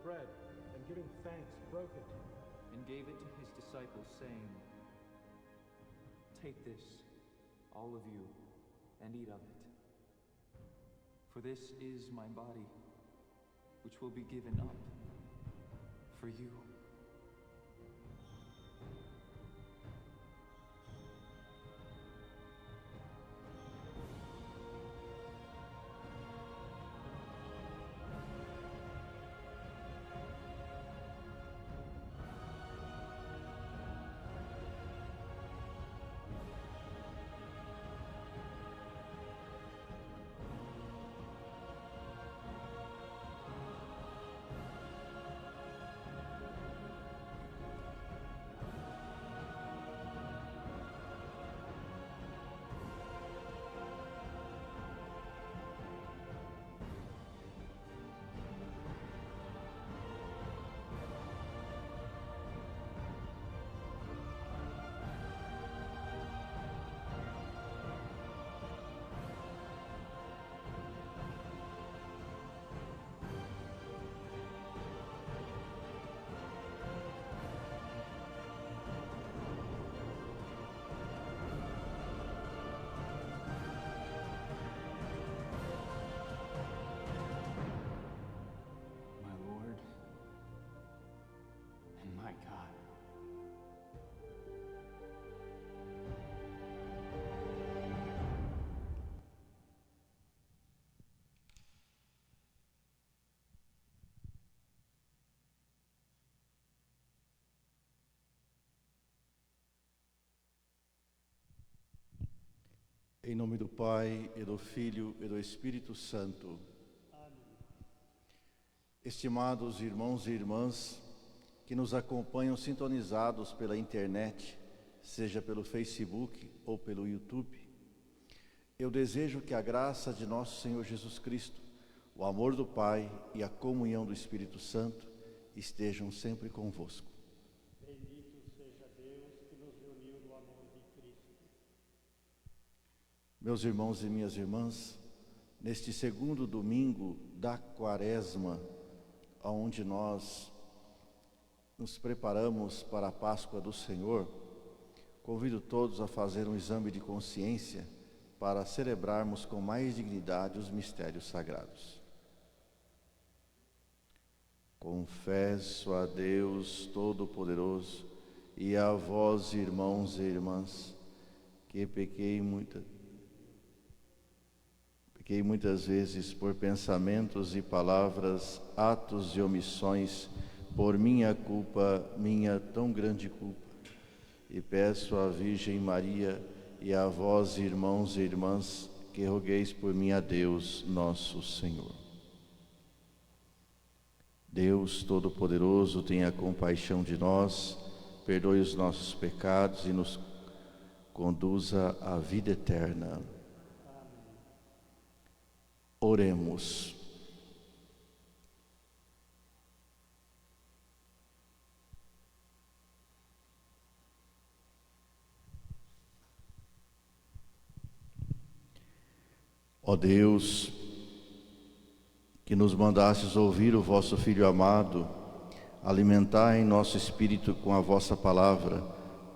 bread, and giving thanks, broke it, and gave it to his disciples, saying, "Take this, all of you, and eat of it. For this is my body, which will be given up for you." Em nome do Pai, e do Filho, e do Espírito Santo. Amém. Estimados irmãos e irmãs que nos acompanham sintonizados pela internet, seja pelo Facebook ou pelo YouTube, eu desejo que a graça de nosso Senhor Jesus Cristo, o amor do Pai e a comunhão do Espírito Santo estejam sempre convosco. Bendito seja Deus que nos reuniu no amor de Cristo. Meus irmãos e minhas irmãs, neste segundo domingo da Quaresma, onde nós nos preparamos para a Páscoa do Senhor, convido todos a fazer um exame de consciência para celebrarmos com mais dignidade os mistérios sagrados. Confesso a Deus Todo-Poderoso e a vós, irmãos e irmãs, que pequei muitas vezes por pensamentos e palavras, atos e omissões, por minha culpa, minha tão grande culpa. E peço à Virgem Maria e a vós, irmãos e irmãs, que rogueis por mim a Deus, nosso Senhor. Deus Todo-Poderoso, tenha compaixão de nós, perdoe os nossos pecados e nos conduza à vida eterna. Oremos. Ó Deus, que nos mandastes ouvir o vosso Filho amado, alimentai em nosso espírito com a vossa palavra,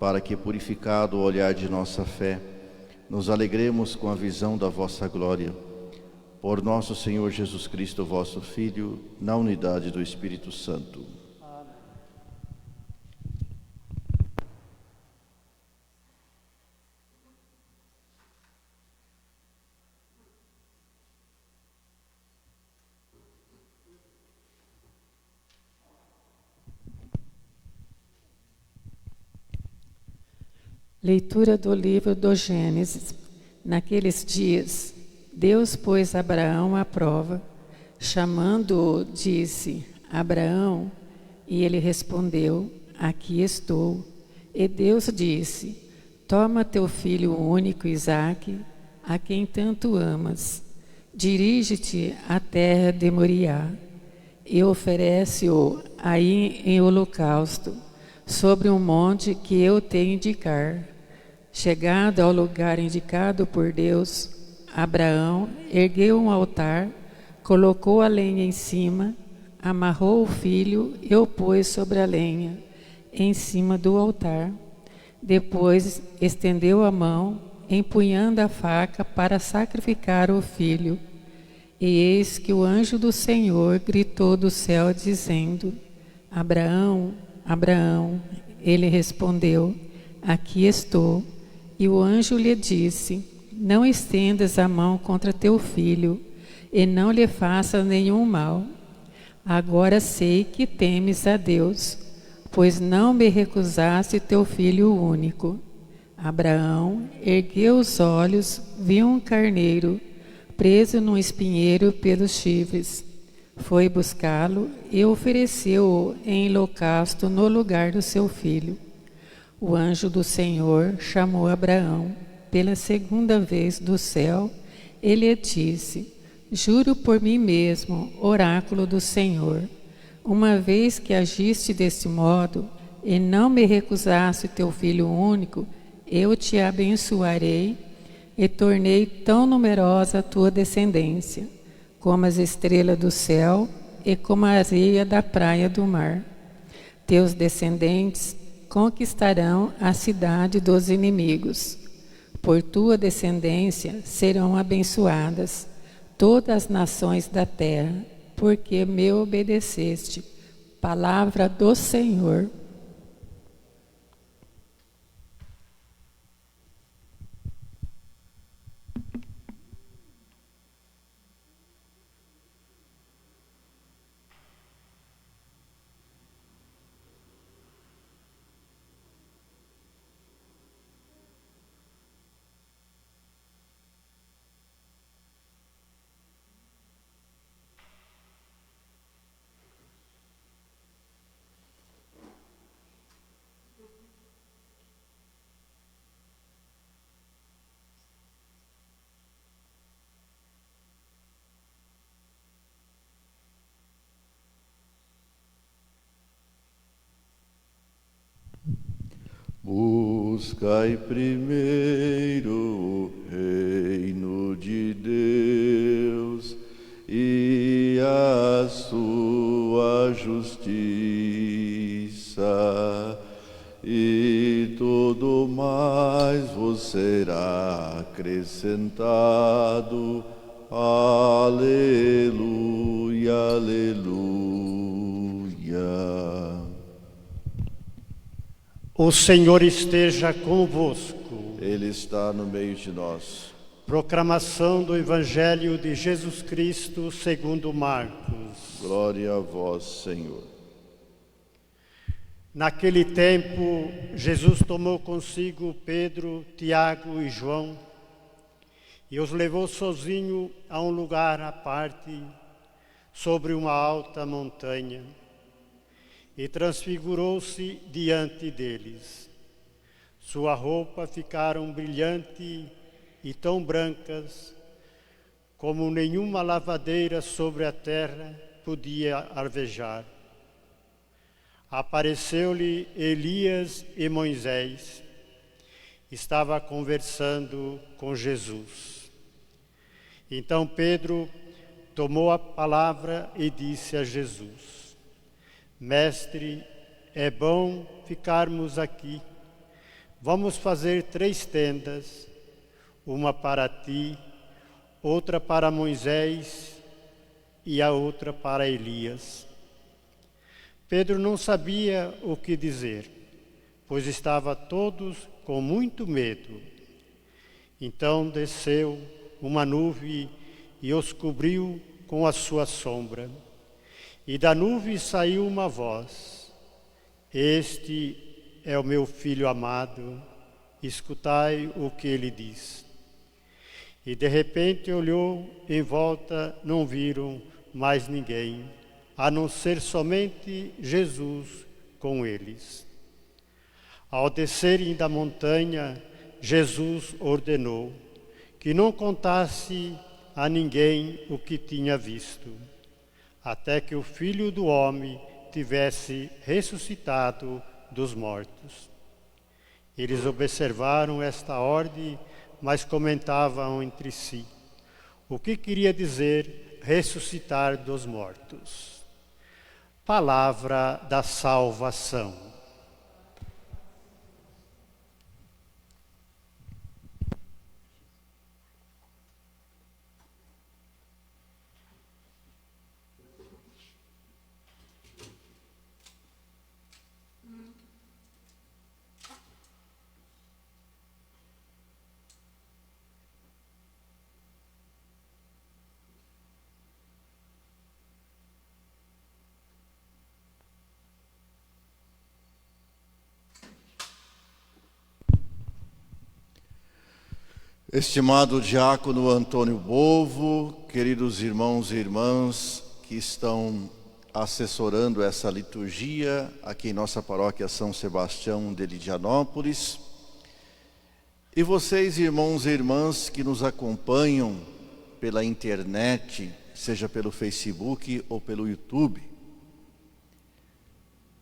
para que, purificado o olhar de nossa fé, nos alegremos com a visão da vossa glória. Por nosso Senhor Jesus Cristo, vosso Filho, na unidade do Espírito Santo. Amém. Leitura do livro do Gênesis. Naqueles dias, Deus pôs Abraão à prova, chamando-o, disse: Abraão, e ele respondeu: Aqui estou. E Deus disse: Toma teu filho único, Isaque, a quem tanto amas, dirige-te à terra de Moriá, e oferece-o aí em holocausto, sobre um monte que eu te indicar. Chegado ao lugar indicado por Deus, Abraão ergueu um altar, colocou a lenha em cima, amarrou o filho e o pôs sobre a lenha, em cima do altar. Depois estendeu a mão, empunhando a faca para sacrificar o filho. E eis que o anjo do Senhor gritou do céu, dizendo: Abraão, Abraão. Ele respondeu: Aqui estou. E o anjo lhe disse: Não estendas a mão contra teu filho, e não lhe faças nenhum mal. Agora sei que temes a Deus, pois não me recusaste teu filho único. Abraão ergueu os olhos, viu um carneiro preso num espinheiro pelos chifres. Foi buscá-lo e ofereceu-o em holocausto no lugar do seu filho. O anjo do Senhor chamou Abraão pela segunda vez do céu e lhe disse: Juro por mim mesmo, oráculo do Senhor, uma vez que agiste deste modo e não me recusaste teu filho único, eu te abençoarei e tornei tão numerosa a tua descendência, como as estrelas do céu e como a areia da praia do mar. Teus descendentes conquistarão a cidade dos inimigos. Por tua descendência serão abençoadas todas as nações da terra, porque me obedeceste. Palavra do Senhor. Buscai primeiro o reino de Deus e a sua justiça, e tudo mais vos será acrescentado. Aleluia, aleluia. O Senhor esteja convosco. Ele está no meio de nós. Proclamação do Evangelho de Jesus Cristo segundo Marcos. Glória a vós, Senhor. Naquele tempo, Jesus tomou consigo Pedro, Tiago e João e os levou sozinho a um lugar à parte, sobre uma alta montanha, e transfigurou-se diante deles. Sua roupa ficaram brilhante e tão brancas como nenhuma lavadeira sobre a terra podia alvejar. Apareceu-lhe Elias e Moisés. Estava conversando com Jesus. Então Pedro tomou a palavra e disse a Jesus: Mestre, é bom ficarmos aqui. Vamos fazer 3 tendas, uma para ti, outra para Moisés e a outra para Elias. Pedro não sabia o que dizer, pois estava todos com muito medo. Então desceu uma nuvem e os cobriu com a sua sombra. E da nuvem saiu uma voz: Este é o meu filho amado, escutai o que ele diz. E de repente olhou em volta, não viram mais ninguém, a não ser somente Jesus com eles. Ao descerem da montanha, Jesus ordenou que não contasse a ninguém o que tinha visto, até que o Filho do Homem tivesse ressuscitado dos mortos. Eles observaram esta ordem, mas comentavam entre si: o que queria dizer ressuscitar dos mortos? Palavra da salvação. Estimado diácono Antônio Bovo, queridos irmãos e irmãs que estão assessorando essa liturgia aqui em nossa paróquia São Sebastião de Lidianópolis, e vocês, irmãos e irmãs que nos acompanham pela internet, seja pelo Facebook ou pelo YouTube.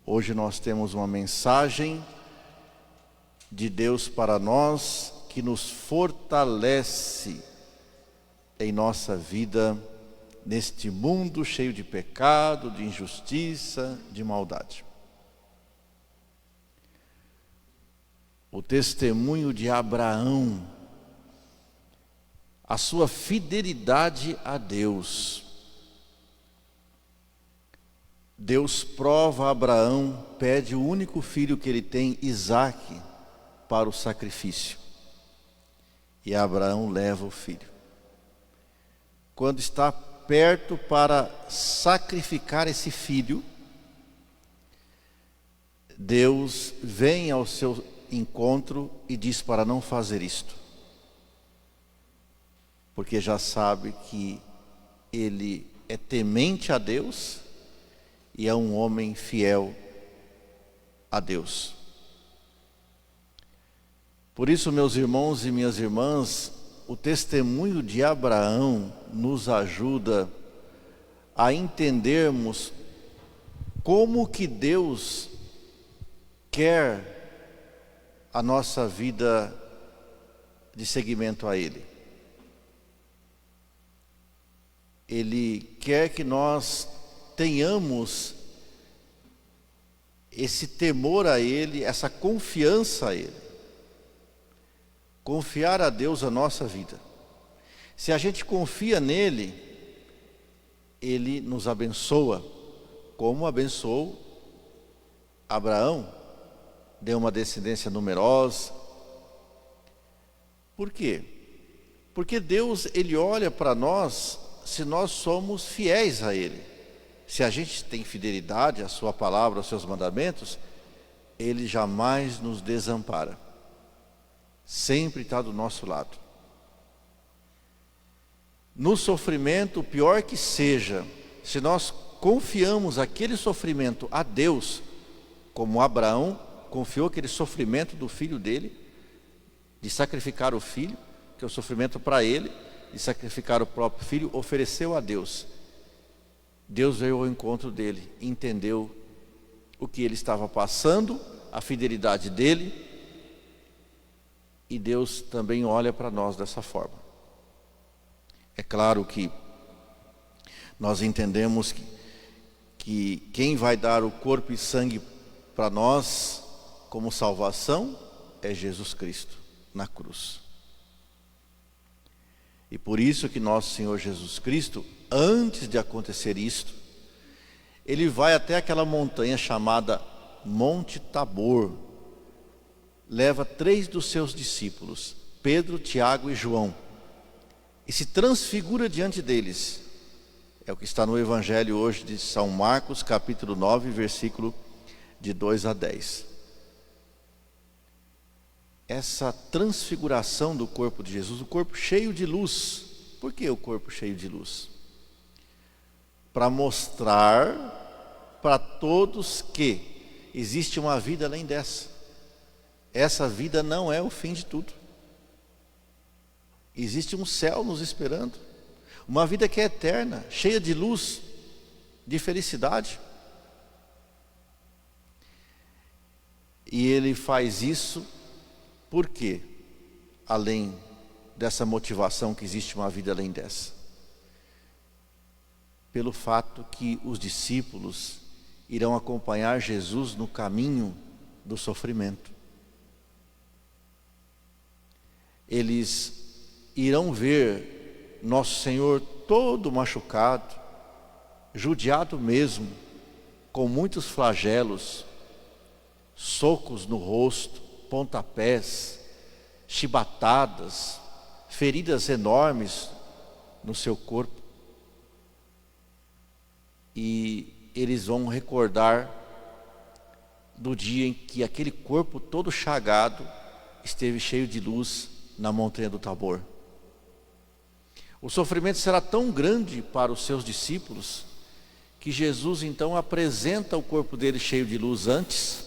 Hoje nós temos uma mensagem de Deus para nós, que nos fortalece em nossa vida, neste mundo cheio de pecado, de injustiça, de maldade. O testemunho de Abraão, a sua fidelidade a Deus. Deus prova a Abraão, pede o único filho que ele tem, Isaque, para o sacrifício. E Abraão leva o filho. Quando está perto para sacrificar esse filho, Deus vem ao seu encontro e diz para não fazer isto. Porque já sabe que ele é temente a Deus e é um homem fiel a Deus. Por isso, meus irmãos e minhas irmãs, o testemunho de Abraão nos ajuda a entendermos como que Deus quer a nossa vida de seguimento a Ele. Ele quer que nós tenhamos esse temor a Ele, essa confiança a Ele. Confiar a Deus a nossa vida. Se a gente confia nele, Ele nos abençoa, como abençoou Abraão, deu uma descendência numerosa. Por quê? Porque Deus, Ele olha para nós se nós somos fiéis a Ele. Se a gente tem fidelidade à sua palavra, aos seus mandamentos, Ele jamais nos desampara. Sempre está do nosso lado. No sofrimento, o pior que seja, se nós confiamos aquele sofrimento a Deus, como Abraão confiou aquele sofrimento do filho dele, de sacrificar o filho, que é o sofrimento para ele, de sacrificar o próprio filho, ofereceu a Deus. Deus veio ao encontro dele, entendeu o que ele estava passando, a fidelidade dele, e Deus também olha para nós dessa forma. É claro que nós entendemos que quem vai dar o corpo e sangue para nós como salvação é Jesus Cristo na cruz. E por isso que nosso Senhor Jesus Cristo, antes de acontecer isto, Ele vai até aquela montanha chamada Monte Tabor, leva 3 dos seus discípulos, Pedro, Tiago e João, e se transfigura diante deles. É o que está no Evangelho hoje de São Marcos, capítulo 9, versículo de 2 a 10. Essa transfiguração do corpo de Jesus, o corpo cheio de luz. Por que o corpo cheio de luz? Para mostrar para todos que existe uma vida além dessa. Essa vida não é o fim de tudo. Existe um céu nos esperando. Uma vida que é eterna, cheia de luz, de felicidade. E Ele faz isso por quê? Além dessa motivação que existe uma vida além dessa. Pelo fato que os discípulos irão acompanhar Jesus no caminho do sofrimento. Eles irão ver nosso Senhor todo machucado, judiado mesmo, com muitos flagelos, socos no rosto, pontapés, chibatadas, feridas enormes no seu corpo. E eles vão recordar do dia em que aquele corpo todo chagado esteve cheio de luz na montanha do Tabor. O sofrimento será tão grande para os seus discípulos que Jesus então apresenta o corpo dele cheio de luz antes,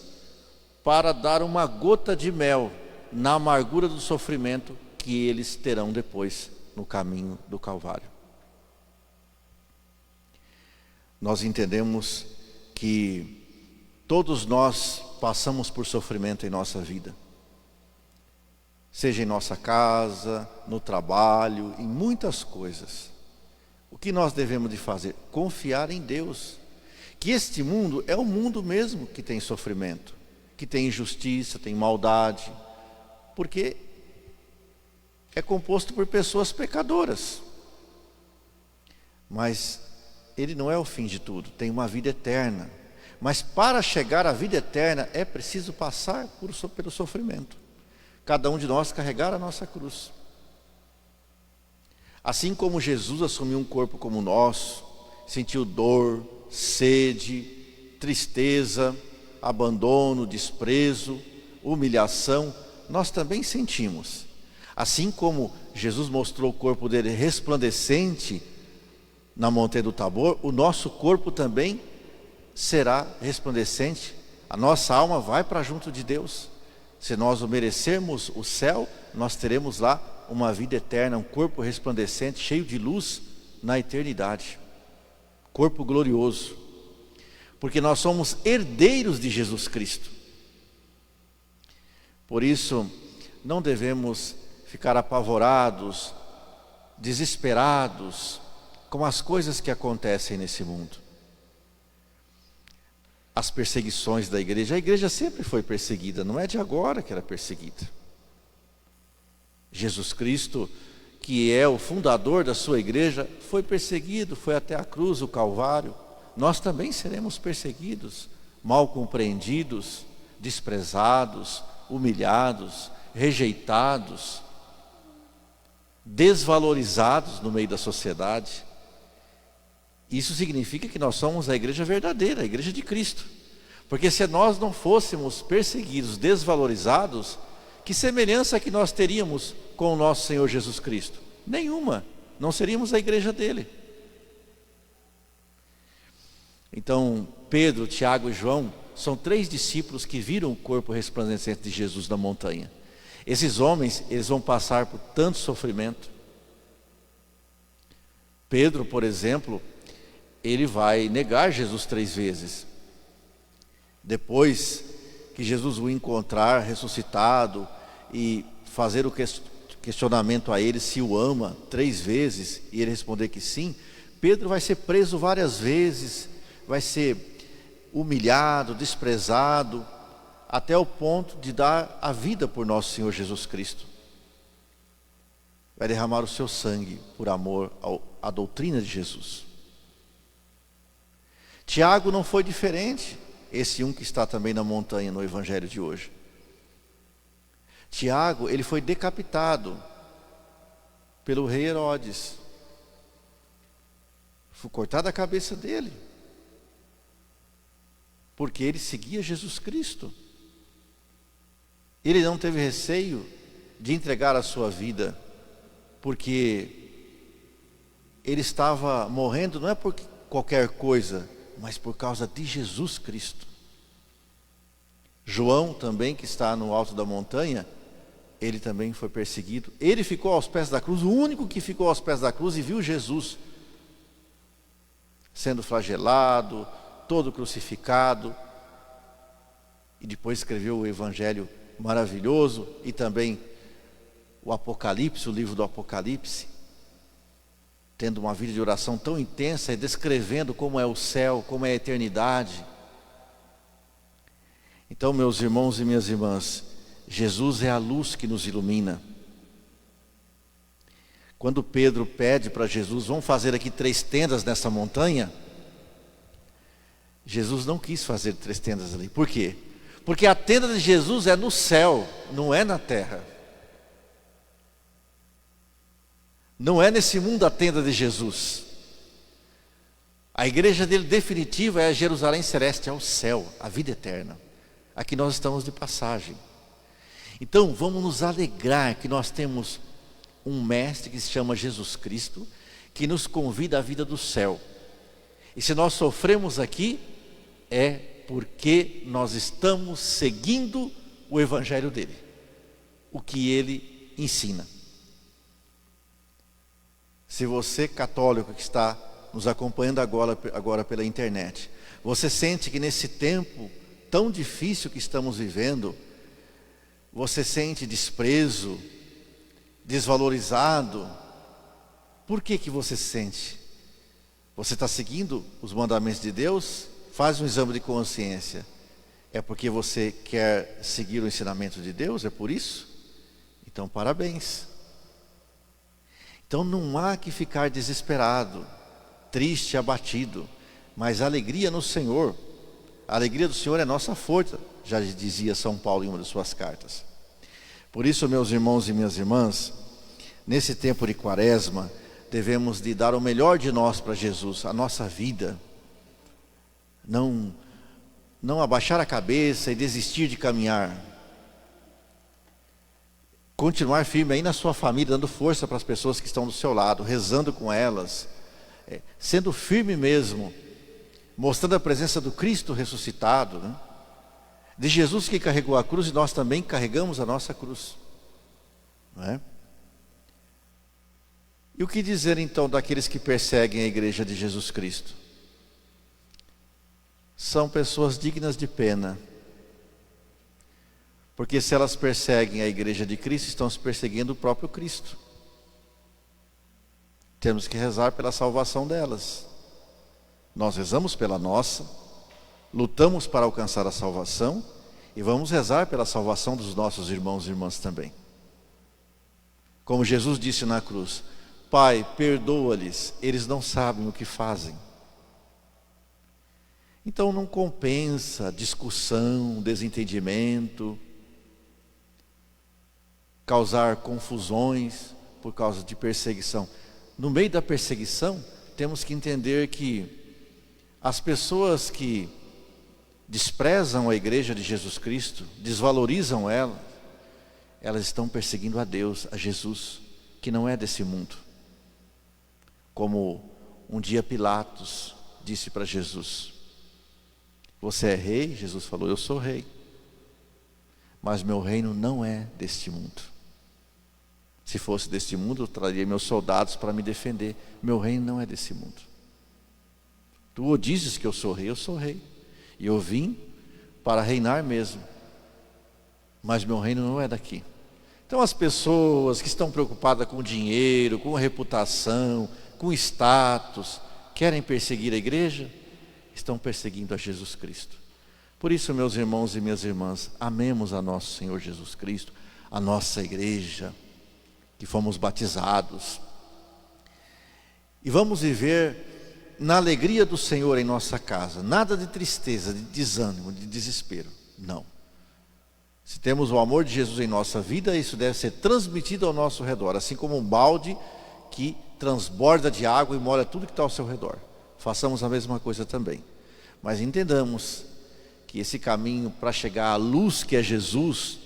para dar uma gota de mel na amargura do sofrimento que eles terão depois no caminho do Calvário. Nós entendemos que todos nós passamos por sofrimento em nossa vida. Seja em nossa casa, no trabalho, em muitas coisas. O que nós devemos de fazer? Confiar em Deus. Que este mundo é um mundo mesmo que tem sofrimento, que tem injustiça, tem maldade, porque é composto por pessoas pecadoras. Mas ele não é o fim de tudo, tem uma vida eterna. Mas para chegar à vida eterna é preciso passar pelo sofrimento. Cada um de nós carregar a nossa cruz. Assim como Jesus assumiu um corpo como o nosso, sentiu dor, sede, tristeza, abandono, desprezo, humilhação, nós também sentimos. Assim como Jesus mostrou o corpo dele resplandecente na montanha do Tabor, o nosso corpo também será resplandecente. A nossa alma vai para junto de Deus. Se nós o merecermos o céu, nós teremos lá uma vida eterna, um corpo resplandecente, cheio de luz na eternidade. Corpo glorioso. Porque nós somos herdeiros de Jesus Cristo. Por isso, não devemos ficar apavorados, desesperados com as coisas que acontecem nesse mundo. As perseguições da igreja. A igreja sempre foi perseguida, não é de agora que era perseguida. Jesus Cristo, que é o fundador da sua igreja, foi perseguido, foi até a cruz, o Calvário. Nós também seremos perseguidos, mal compreendidos, desprezados, humilhados, rejeitados, desvalorizados no meio da sociedade. Isso significa que nós somos a igreja verdadeira, a igreja de Cristo. Porque se nós não fôssemos perseguidos, desvalorizados, que semelhança que nós teríamos com o nosso Senhor Jesus Cristo? Nenhuma, não seríamos a igreja dele. Então, Pedro, Tiago e João são 3 discípulos que viram o corpo resplandecente de Jesus na montanha. Esses homens, eles vão passar por tanto sofrimento. Pedro, por exemplo, ele vai negar Jesus 3 vezes. Depois que Jesus o encontrar ressuscitado e fazer o questionamento a ele se o ama 3 vezes e ele responder que sim, Pedro vai ser preso várias vezes, vai ser humilhado, desprezado, até o ponto de dar a vida por nosso Senhor Jesus Cristo. Vai derramar o seu sangue por amor à doutrina de Jesus. Tiago não foi diferente, esse que está também na montanha no evangelho de hoje. Tiago, ele foi decapitado pelo rei Herodes. Foi cortada a cabeça dele, porque ele seguia Jesus Cristo. Ele não teve receio de entregar a sua vida, porque ele estava morrendo não é por qualquer coisa, mas por causa de Jesus Cristo. João também, que está no alto da montanha, ele também foi perseguido. Ele ficou aos pés da cruz, o único que ficou aos pés da cruz e viu Jesus sendo flagelado, todo crucificado. E depois escreveu o evangelho maravilhoso e também o Apocalipse, o livro do Apocalipse, tendo uma vida de oração tão intensa e descrevendo como é o céu, como é a eternidade, Então, meus irmãos e minhas irmãs, Jesus é a luz que nos ilumina. Quando Pedro pede para Jesus, vamos fazer aqui 3 tendas nessa montanha, Jesus não quis fazer 3 tendas ali. Por quê? Porque a tenda de Jesus é no céu, não é na terra. Não é nesse mundo a tenda de Jesus. A igreja dele definitiva é a Jerusalém Celeste, é o céu, a vida eterna. Aqui nós estamos de passagem. Então vamos nos alegrar que nós temos um mestre que se chama Jesus Cristo, que nos convida à vida do céu. E se nós sofremos aqui, é porque nós estamos seguindo o evangelho dele, o que ele ensina. Se você, católico que está nos acompanhando agora pela internet, você sente que nesse tempo tão difícil que estamos vivendo, você sente desprezo, desvalorizado, por que você sente? Você está seguindo os mandamentos de Deus? Faz um exame de consciência. É porque você quer seguir o ensinamento de Deus? É por isso? Então parabéns. Então não há que ficar desesperado, triste, abatido, mas alegria no Senhor. A alegria do Senhor é nossa força, já dizia São Paulo em uma de suas cartas. Por isso, meus irmãos e minhas irmãs, nesse tempo de quaresma, devemos de dar o melhor de nós para Jesus, a nossa vida. Não abaixar a cabeça e desistir de caminhar. Continuar firme aí na sua família, dando força para as pessoas que estão do seu lado, rezando com elas, sendo firme mesmo, mostrando a presença do Cristo ressuscitado, né? De Jesus que carregou a cruz, e nós também carregamos a nossa cruz, não é? E o que dizer então daqueles que perseguem a igreja de Jesus Cristo? São pessoas dignas de pena, porque se elas perseguem a igreja de Cristo, estão se perseguindo o próprio Cristo. Temos que rezar pela salvação delas. Nós rezamos pela nossa, lutamos para alcançar a salvação, e vamos rezar pela salvação dos nossos irmãos e irmãs também. Como Jesus disse na cruz: Pai, perdoa-lhes, eles não sabem o que fazem. Então não compensa discussão, desentendimento, causar confusões por causa de perseguição. No meio da perseguição, temos que entender que as pessoas que desprezam a igreja de Jesus Cristo, desvalorizam ela, elas estão perseguindo a Deus, a Jesus, que não é desse mundo. Como um dia Pilatos disse para Jesus: você é rei? Jesus falou: eu sou rei, mas meu reino não é deste mundo. Se fosse deste mundo, eu traria meus soldados para me defender. Meu reino não é desse mundo. Tu dizes que eu sou rei, e eu vim para reinar mesmo, mas meu reino não é daqui. Então as pessoas que estão preocupadas com dinheiro, com reputação, com status, querem perseguir a igreja, estão perseguindo a Jesus Cristo. Por isso, meus irmãos e minhas irmãs, amemos a nosso Senhor Jesus Cristo, a nossa igreja, que fomos batizados, e vamos viver na alegria do Senhor em nossa casa. Nada de tristeza, de desânimo, de desespero, não. Se temos o amor de Jesus em nossa vida, isso deve ser transmitido ao nosso redor, assim como um balde que transborda de água e molha tudo que está ao seu redor. Façamos a mesma coisa também, mas entendamos que esse caminho para chegar à luz que é Jesus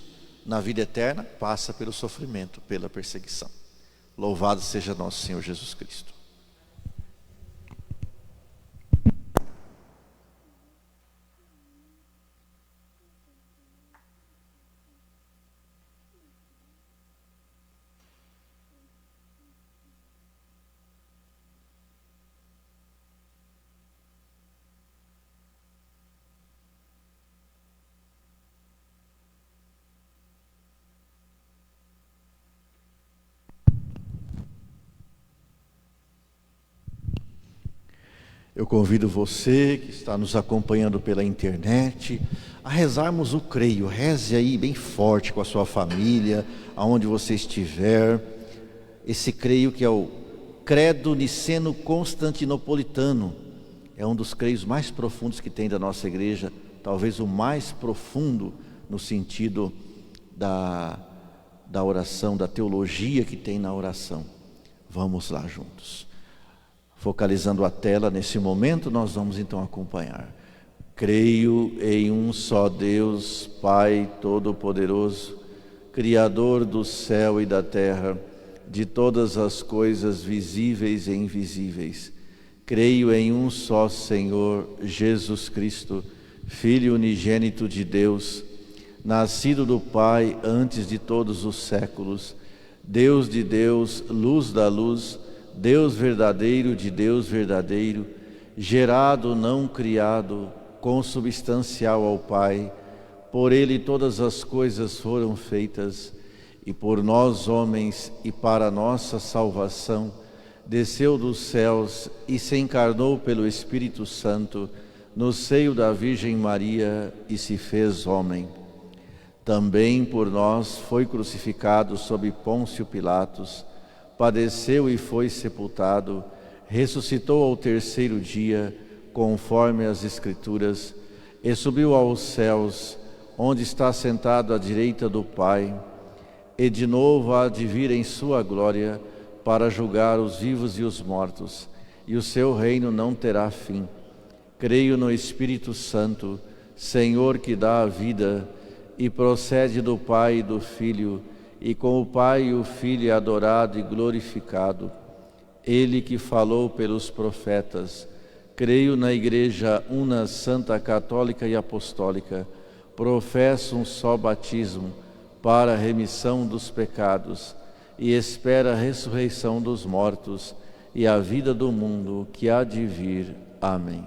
na vida eterna passa pelo sofrimento, pela perseguição. Louvado seja nosso Senhor Jesus Cristo. Eu convido você que está nos acompanhando pela internet a rezarmos o creio. Reze aí bem forte com a sua família, aonde você estiver. Esse creio que é o Credo Niceno-Constantinopolitano. É um dos creios mais profundos que tem da nossa igreja, talvez o mais profundo no sentido da oração, da teologia que tem na oração. Vamos lá juntos. Focalizando a tela nesse momento, nós vamos então acompanhar. Creio em um só Deus, Pai Todo-Poderoso, Criador do céu e da terra, de todas as coisas visíveis e invisíveis. Creio em um só Senhor, Jesus Cristo, Filho unigênito de Deus, nascido do Pai antes de todos os séculos, Deus de Deus, luz da luz, Deus verdadeiro de Deus verdadeiro, gerado, não criado, consubstancial ao Pai. Por Ele todas as coisas foram feitas, e por nós homens e para nossa salvação, desceu dos céus e se encarnou pelo Espírito Santo no seio da Virgem Maria e se fez homem. Também por nós foi crucificado sob Pôncio Pilatos, padeceu e foi sepultado, ressuscitou ao terceiro dia, conforme as Escrituras, e subiu aos céus, onde está sentado à direita do Pai, e de novo há de vir em sua glória para julgar os vivos e os mortos, e o seu reino não terá fim. Creio no Espírito Santo, Senhor que dá a vida, e procede do Pai e do Filho, e com o Pai e o Filho é adorado e glorificado. Ele que falou pelos profetas. Creio na Igreja una, santa, católica e apostólica. Professo um só batismo para a remissão dos pecados e espero a ressurreição dos mortos e a vida do mundo que há de vir. Amém.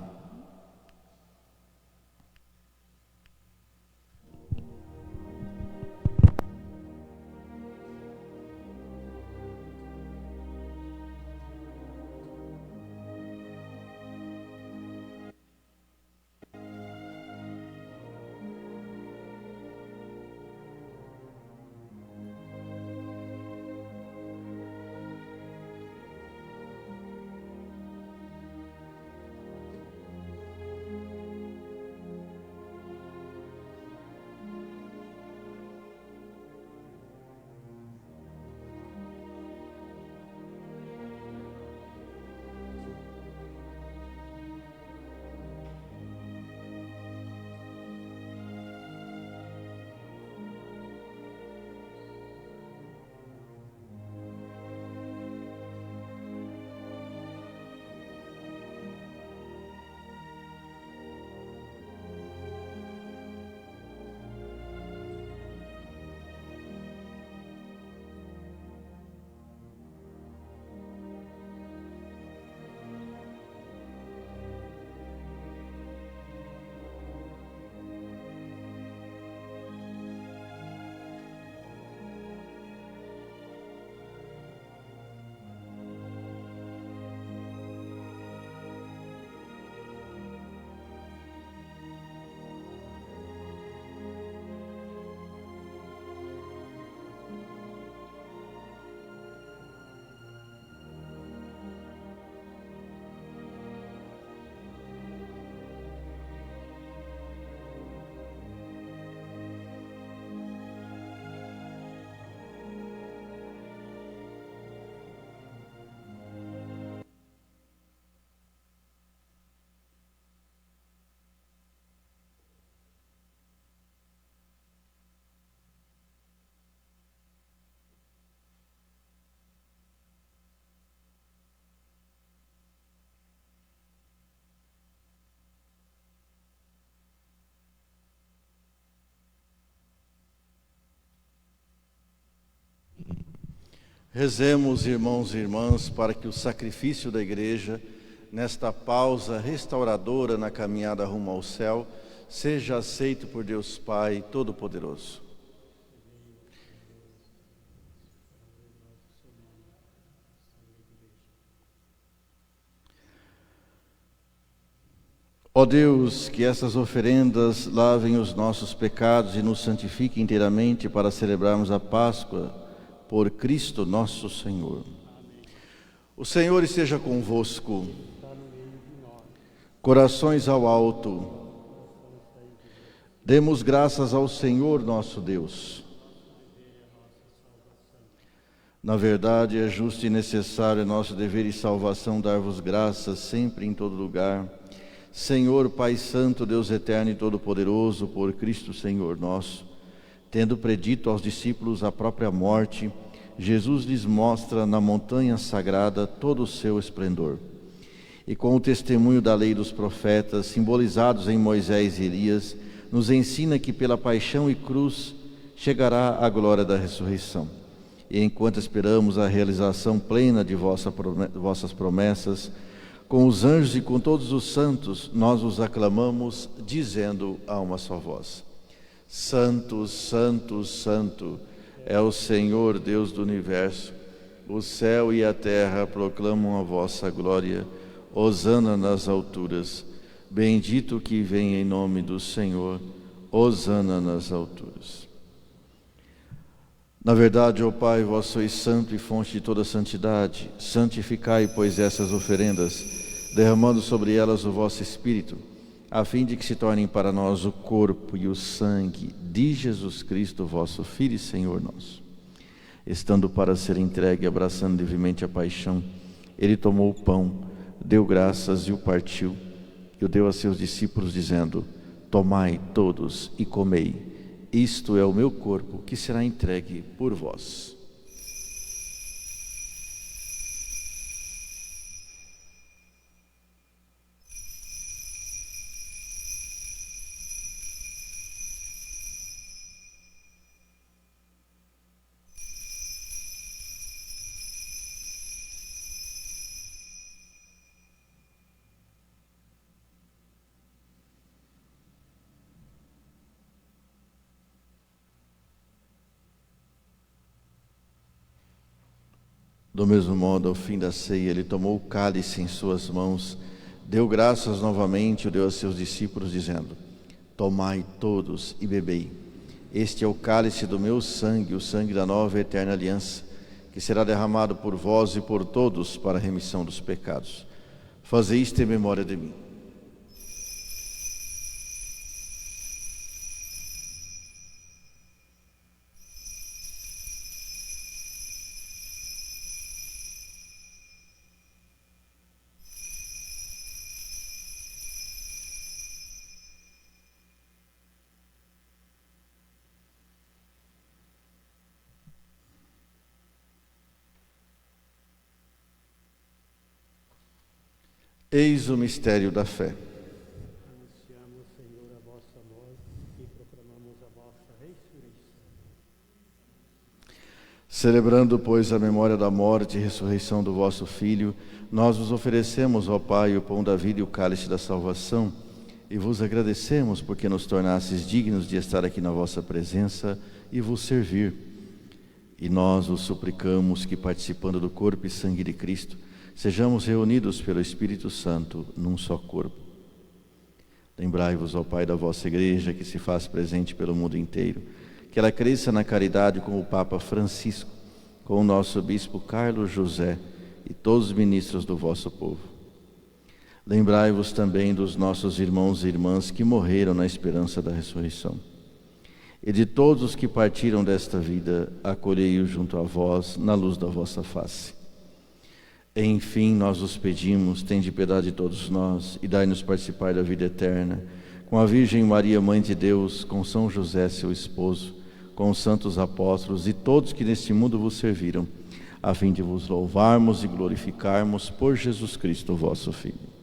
Rezemos, irmãos e irmãs, para que o sacrifício da Igreja, nesta pausa restauradora na caminhada rumo ao céu, seja aceito por Deus Pai Todo-Poderoso. Ó Deus, que essas oferendas lavem os nossos pecados e nos santifiquem inteiramente para celebrarmos a Páscoa por Cristo nosso Senhor. O Senhor esteja convosco. Corações ao alto. Demos graças ao Senhor nosso Deus. Na verdade, é justo e necessário, é nosso dever e salvação dar-vos graças sempre em todo lugar. Senhor, Pai Santo, Deus eterno e todo-poderoso, por Cristo Senhor nosso, tendo predito aos discípulos a própria morte, Jesus lhes mostra na montanha sagrada todo o seu esplendor. E com o testemunho da lei dos profetas, simbolizados em Moisés e Elias, nos ensina que pela paixão e cruz chegará a glória da ressurreição. E enquanto esperamos a realização plena de vossas promessas, com os anjos e com todos os santos, nós os aclamamos, dizendo a uma só voz: Santo, Santo, Santo é o Senhor Deus do universo. O céu e a terra proclamam a vossa glória. Hosana nas alturas. Bendito que vem em nome do Senhor. Hosana nas alturas. Na verdade, ó Pai, vós sois santo e fonte de toda santidade. Santificai, pois, essas oferendas, derramando sobre elas o vosso Espírito, a fim de que se tornem para nós o corpo e o sangue de Jesus Cristo, vosso Filho e Senhor nosso. Estando para ser entregue, abraçando livremente a paixão, ele tomou o pão, deu graças e o partiu, e o deu a seus discípulos, dizendo: Tomai todos e comei. Isto é o meu corpo, que será entregue por vós. Do mesmo modo, ao fim da ceia, ele tomou o cálice em suas mãos, deu graças novamente e o deu a seus discípulos, dizendo: Tomai todos e bebei. Este é o cálice do meu sangue, o sangue da nova e eterna aliança, que será derramado por vós e por todos para a remissão dos pecados. Fazei isto em memória de mim. Eis o mistério da fé. Anunciamos, Senhor, a vossa morte e proclamamos a vossa ressurreição. Celebrando, pois, a memória da morte e ressurreição do vosso Filho, nós vos oferecemos, ó Pai, o pão da vida e o cálice da salvação, e vos agradecemos porque nos tornastes dignos de estar aqui na vossa presença e vos servir. E nós vos suplicamos que, participando do corpo e sangue de Cristo, sejamos reunidos pelo Espírito Santo num só corpo. Lembrai-vos, ó Pai, da vossa Igreja, que se faz presente pelo mundo inteiro, que ela cresça na caridade com o Papa Francisco, com o nosso Bispo Carlos José e todos os ministros do vosso povo. Lembrai-vos também dos nossos irmãos e irmãs que morreram na esperança da ressurreição. E de todos os que partiram desta vida, acolhei-os junto a vós, na luz da vossa face. Enfim, nós os pedimos, tende piedade de todos nós e dai-nos participar da vida eterna, com a Virgem Maria, Mãe de Deus, com São José, seu esposo, com os santos apóstolos e todos que neste mundo vos serviram, a fim de vos louvarmos e glorificarmos por Jesus Cristo, vosso Filho.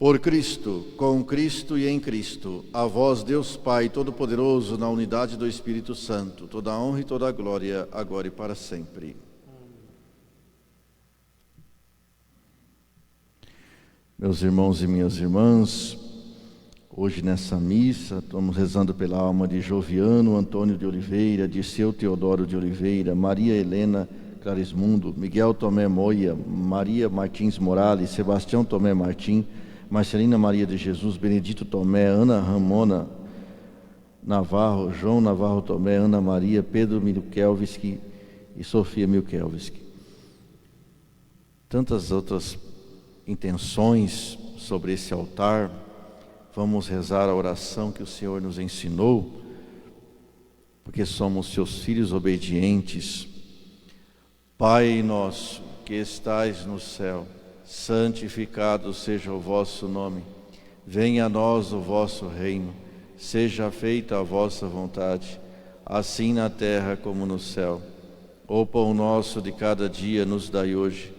Por Cristo, com Cristo e em Cristo, a vós, Deus Pai Todo-Poderoso, na unidade do Espírito Santo, toda a honra e toda a glória, agora e para sempre. Meus irmãos e minhas irmãs, Hoje nessa missa, estamos rezando pela alma de Joviano Antônio de Oliveira, Dirceu Teodoro de Oliveira, Maria Helena Clarismundo, Miguel Tomé Moia, Maria Martins Morales, Sebastião Tomé Martim, Marcelina Maria de Jesus, Benedito Tomé, Ana Ramona Navarro, João Navarro Tomé, Ana Maria, Pedro Milkelviski e Sofia Milkelviski. Tantas outras intenções sobre esse altar. Vamos rezar a oração que o Senhor nos ensinou, porque somos seus filhos obedientes. Pai nosso, que estais no céu, santificado seja o vosso nome. Venha a nós o vosso reino. Seja feita a vossa vontade, assim na terra como no céu. O pão nosso de cada dia nos dai hoje.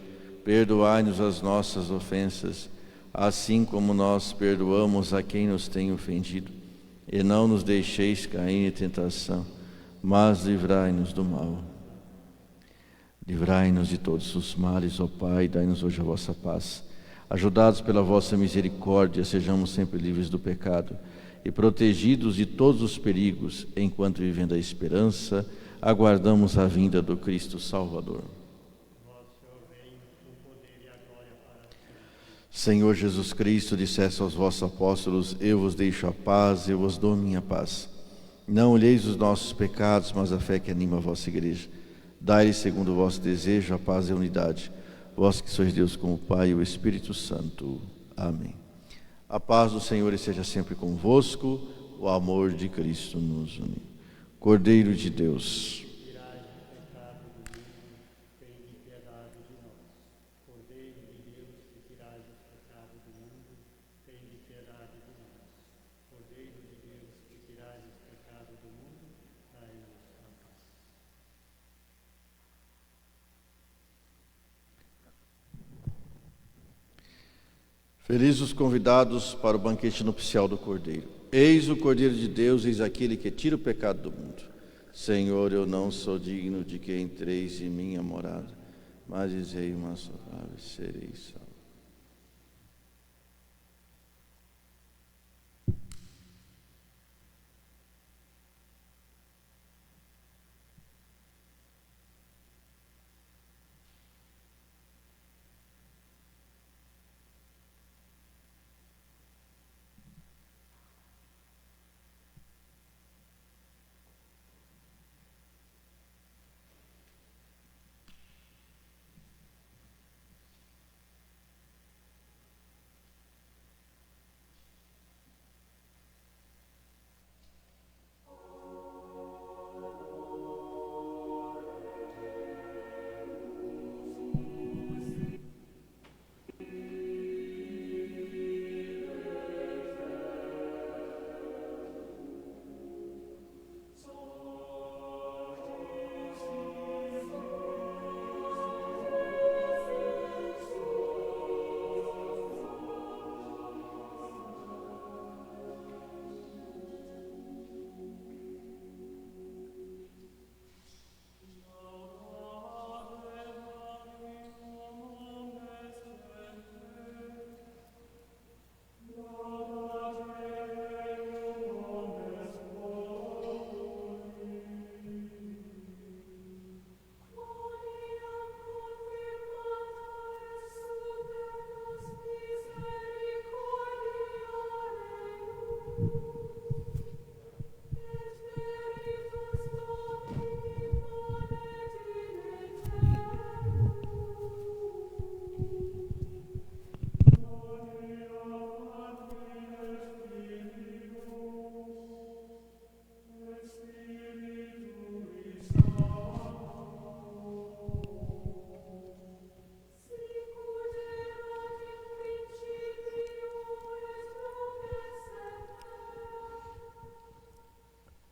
Perdoai-nos as nossas ofensas, assim como nós perdoamos a quem nos tem ofendido. E não nos deixeis cair em tentação, mas livrai-nos do mal. Livrai-nos de todos os males, ó Pai, dai-nos hoje a vossa paz. Ajudados pela vossa misericórdia, sejamos sempre livres do pecado e protegidos de todos os perigos, enquanto vivendo a esperança, aguardamos a vinda do Cristo Salvador. Senhor Jesus Cristo, disseste aos vossos apóstolos: eu vos deixo a paz, eu vos dou minha paz. Não olheis os nossos pecados, mas a fé que anima a vossa igreja. Dai-lhe, segundo o vosso desejo, a paz e a unidade. Vós que sois Deus com o Pai e o Espírito Santo. Amém. A paz do Senhor esteja sempre convosco, o amor de Cristo nos une. Cordeiro de Deus, felizes os convidados para o banquete nupcial do Cordeiro. Eis o Cordeiro de Deus, eis aquele que tira o pecado do mundo. Senhor, eu não sou digno de que entreis em minha morada, mas dizei uma só palavra e serei salvo.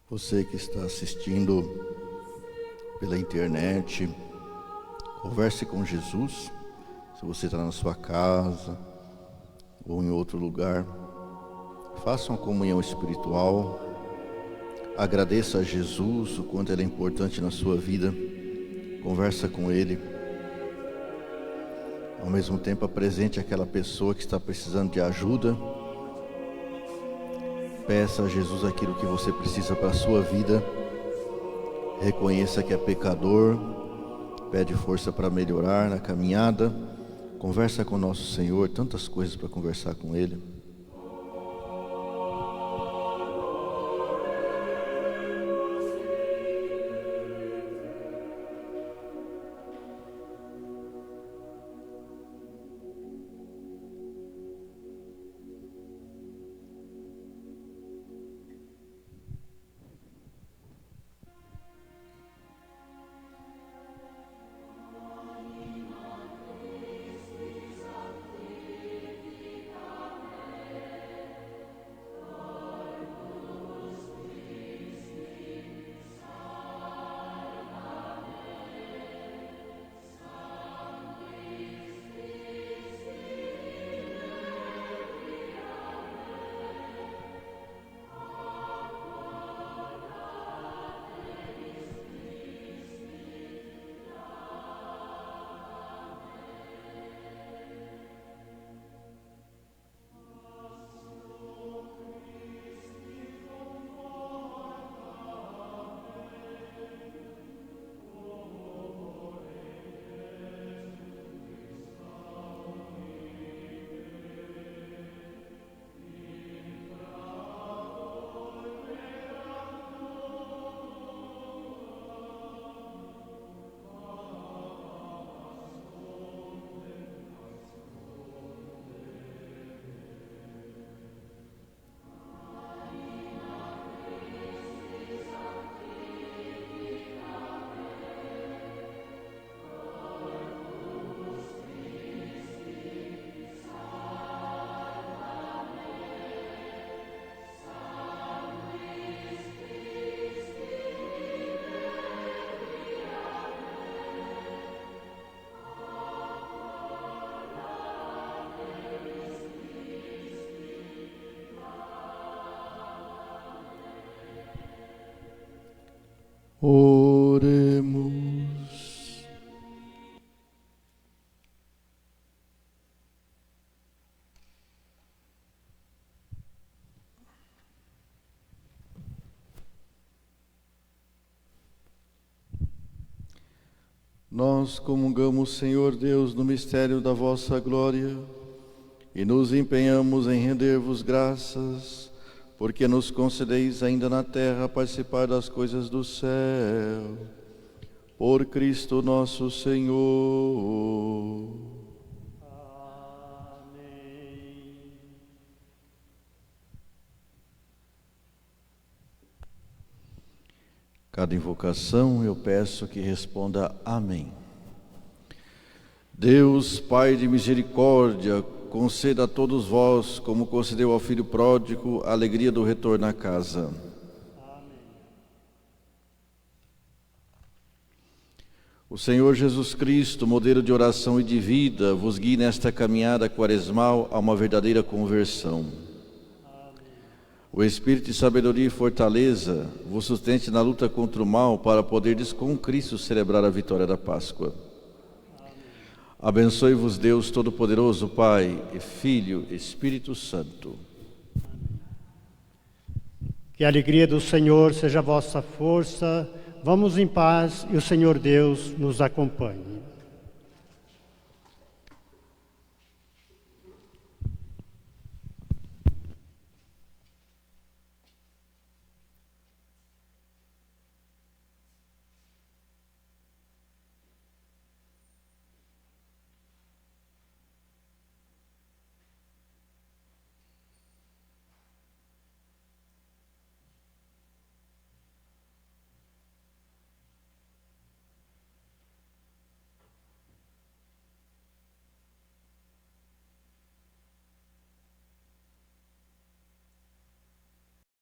Você que está assistindo pela internet, converse com Jesus. Se você está na sua casa ou em outro lugar, faça uma comunhão espiritual. Agradeça a Jesus o quanto ele é importante na sua vida. Conversa com ele. Ao mesmo tempo, apresente aquela pessoa que está precisando de ajuda. Peça a Jesus aquilo que você precisa para a sua vida. Reconheça que é pecador. Pede força para melhorar na caminhada. Conversa com nosso Senhor, tantas coisas para conversar com Ele. Oremos. Nós comungamos, Senhor Deus, no mistério da vossa glória e nos empenhamos em render-vos graças, porque nos concedeis ainda na terra participar das coisas do céu. Por Cristo nosso Senhor. Amém. Cada invocação eu peço que responda amém. Deus, Pai de misericórdia, conceda a todos vós, como concedeu ao filho pródigo, a alegria do retorno à casa. Amém. O Senhor Jesus Cristo, modelo de oração e de vida, vos guie nesta caminhada quaresmal a uma verdadeira conversão. Amém. O Espírito de sabedoria e fortaleza vos sustente na luta contra o mal para poderdes com Cristo celebrar a vitória da Páscoa. Abençoe-vos Deus Todo-Poderoso, Pai, Filho e Espírito Santo. Que a alegria do Senhor seja a vossa força. Vamos em paz e o Senhor Deus nos acompanhe.